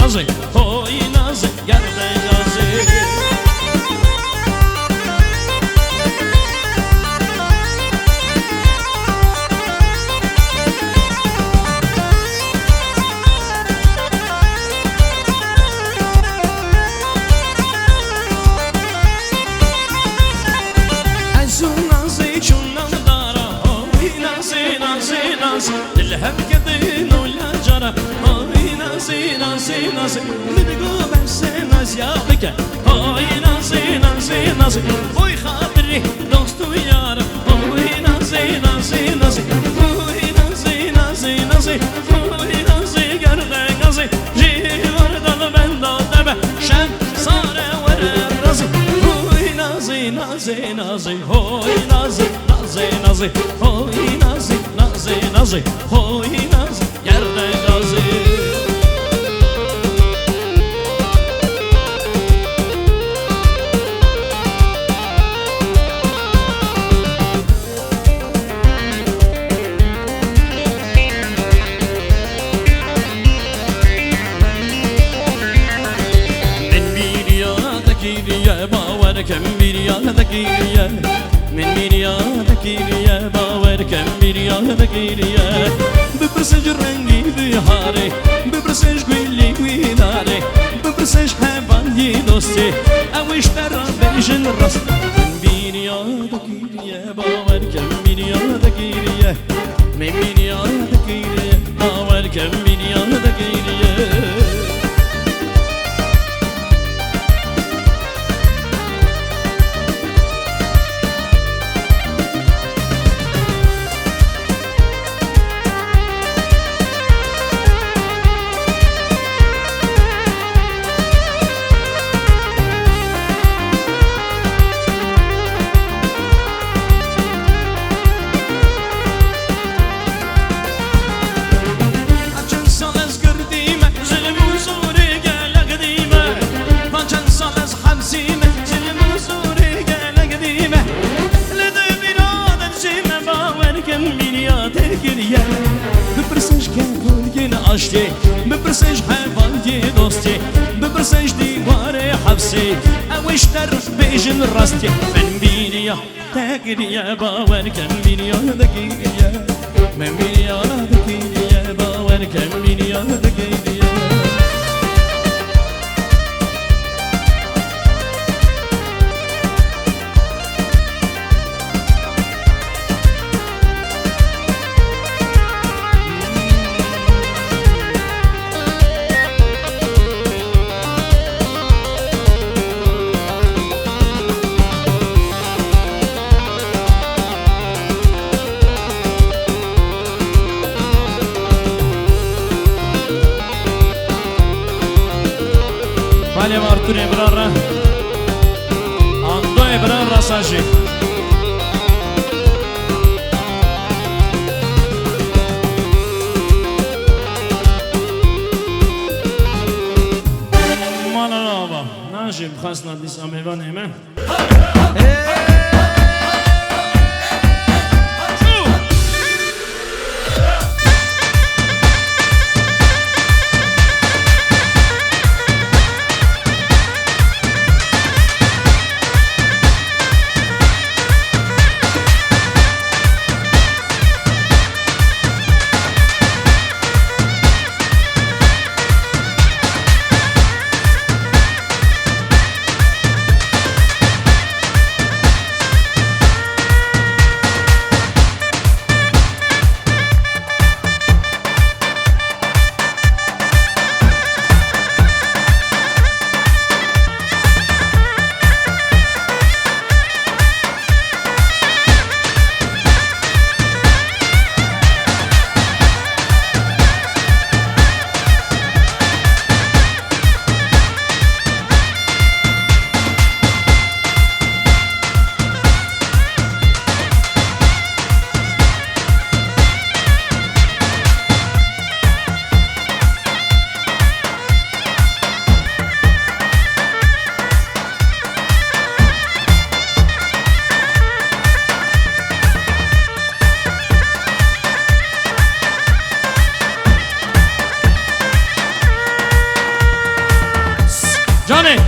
nazı, oy nazı, yerde nazı. الهم قدين ولا جرى هاي ناسي ناسي ناسي بدقو بس ناس يا بك هاي ناسي ناسي ناسي خوي خاطري دوست ويار هاي ناسي ناسي ناسي هاي ناسي ناسي ناسي هاي ناسي قرد ناسي جي ورد البند دبه شم صار ورا راسي هاي ناسي ناسي ناسي هاي ناسي ناسي ناسي هاي ناسي ناسي ناسي هاي ناسي yerde nazı. Bavarken bir yana giriye Men bir yana giriye Bavarken bir yana giriye Bıbrısıj rengi vihare Bıbrısıj gülli vinare Bıbrısıj hevali dosti Avişler bejin rast Men bir yana giriye Bavarken bir yana giriye Men bir yana giriye Bavarken bir yana giriye بپرسش حیوانی دوستی بپرسش دیوار حبسی اوشتر بیشن راستی من بینیا تگریه باور کن بینیا دگیریه من بینیا دگیریه باور کن بینیا دگیریه Vale Artur Ebrarra Ando Ebrarra Saji Malarava Najim Khasna Disamevan hemen جاني